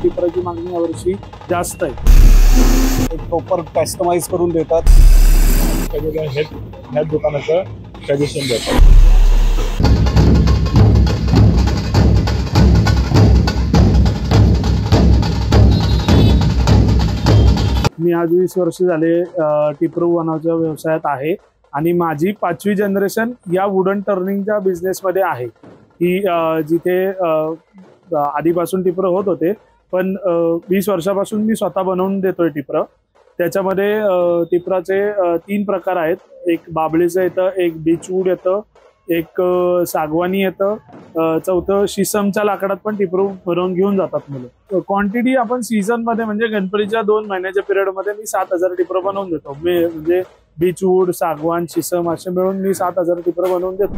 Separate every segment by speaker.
Speaker 1: टिपराची मागणी यावर्षी जास्त आहे।
Speaker 2: एक प्रॉपर कस्टमाइज करून देतात।
Speaker 3: सगळ्या ह्या दुकानाचं सजेशन देतात।
Speaker 1: मी आज 20 वर्ष झाले टिपरू बनवण्याच्या व्यवसायात आहे आणि माझी 5वी जनरेशन या वुडन टर्निंगच्या बिझनेसमध्ये आहे। ही जिथे आधीपासून टिपर होत होते, पण 20 वर्षापासून मी स्वतः बनवून देतोय टिपर। त्याच्यामध्ये टिपराचे 3 प्रकार आहेत। एक बाबळीचं येतं, एक बीचवूड येतं, एक सागवानी येतं, चौथं शिसमच्या लाकडात पण टिपरू बनवून घेऊन जातात मुलं। क्वांटिटी आपण सीझन मध्ये म्हणजे गणपतीच्या 2 महिन्याच्या पिरियड मध्ये मी 7000 टिपर बनवून देतो। म्हणजे बीचवूड, सागवान, शिसम असे मिळून मी 7000 टिपर बनवून देतो।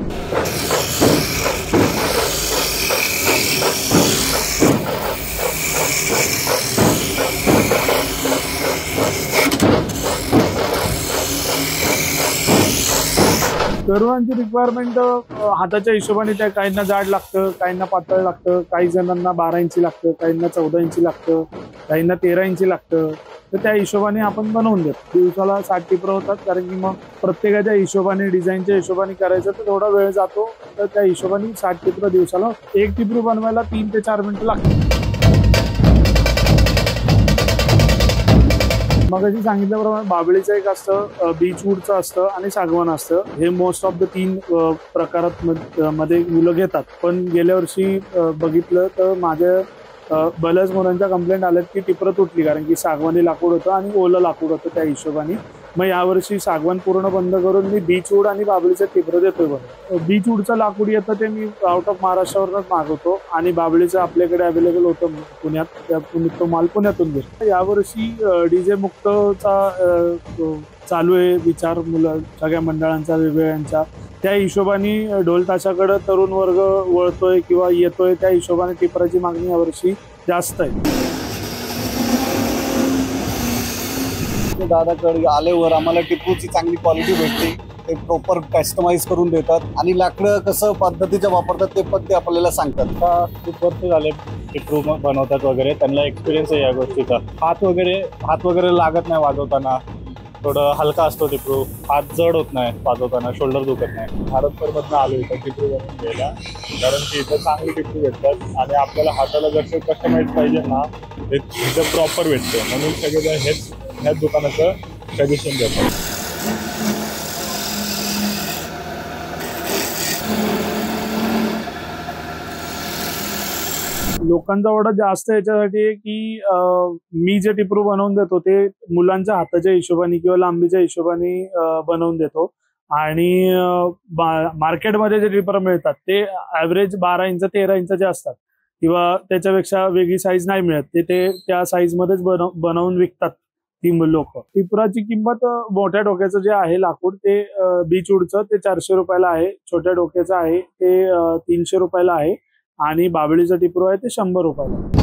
Speaker 1: सर्वांची रिक्वायरमेंट हाताच्या हिशोबाने, त्या काहींना जाड लागतं, काहींना पातळ लागतं, काही जणांना 12 इंची लागतं, काहींना 14 इंची लागतं, काहींना 13 इंची लागतं। तर त्या हिशोबाने आपण बनवून देतो। दिवसाला 60 टिपर होतात, कारण की मग प्रत्येकाच्या हिशोबाने, डिझाईनच्या हिशोबाने करायचं तर थोडा वेळ जातो। तर त्या हिशोबाने 60 टिपर दिवसाला, एक टिपरू बनवायला 3 ते 4 मिनिटं लागतात। मगाशी सांगितल्याप्रमाणे बाबळीचं एक असतं, बीचवूडचं असतं आणि सागवान असतं। हे मोस्ट ऑफ द 3 प्रकारात मध्ये मुलं घेतात। पण गेल्या वर्षी बघितलं तर माझ्या बऱ्याच मुलांच्या कंप्लेंट आल्यात की टिपर तुटली, कारण की सागवानी लाकूड होतं आणि ओलं लाकूड होतं त्या हिशोबाने। मग यावर्षी सागवान पूर्ण बंद करून मी बीचवूड आणि बाबळीचे टिपर देतोय बघा। बीचवूडचं लाकूड येतं ते मी आउट ऑफ महाराष्ट्रावरूनच मागवतो आणि बाबळीचं आपल्याकडे अवेलेबल होतं पुण्यात, तो माल पुण्यातून घेतो। यावर्षी डीजे मुक्तचा चालू आहे विचार मुलं सगळ्या मंडळांचा, वेगवेगळ्यांचा। त्या हिशोबाने ढोल ताशाकडे तरुण वर्ग वळतोय किंवा येतोय, त्या हिशोबाने टिपराची मागणी यावर्षी जास्त आहे।
Speaker 2: दादाकडे आल्यावर आम्हाला टिपूची चांगली क्वालिटी भेटते। ते प्रॉपर कस्टमाइज करून देतात आणि लाकडं कसं पद्धतीचं वापरतात ते पण ते आपल्याला सांगतात।
Speaker 3: खूप वर्ष झाले टिपरू बनवतात वगैरे, त्यांना एक्सपिरियन्स आहे या गोष्टीचा। हात वगैरे लागत नाही वाजवताना, थोडं हलका असतो टिपरू, हात जड होत नाही वाजवताना, शोल्डर दुखत नाही। भारतभरमधनं आलो इथं टिपरू बनवून घ्यायला, कारण की इथं चांगली टिपरू भेटतात आणि आपल्याला हाताला जसं कस्टमाइज पाहिजे ना ते इथं प्रॉपर भेटतं। म्हणून सगळेजण ह्याच दुकानाचं सजेशन देतात।
Speaker 1: लोकांचा ऑर्डर जास्त याच्यासाठी आहे की मी जे टिपरू बनवून देतो ते मुलांच्या हाताच्या हिशोबाने किंवा लांबीच्या हिशोबाने बनवून देतो। आणि मार्केटमध्ये जे टिपर मिळतात ते ॲव्हरेज 12 इंच 13 इंचचे असतात किंवा त्याच्यापेक्षा वेगळी साईज नाही मिळत, ते त्या साईजमध्येच बनवून विकतात ती लोक। टिपराची किंमत मोठ्या डोक्याचं जे आहे लाकूड ते बीचवूडचं ते 400 रुपयाला आहे, छोट्या डोक्याचं आहे ते 300 रुपयाला आहे आणि बाबळीचं टिपरू आहे ते 100 रुपयाला।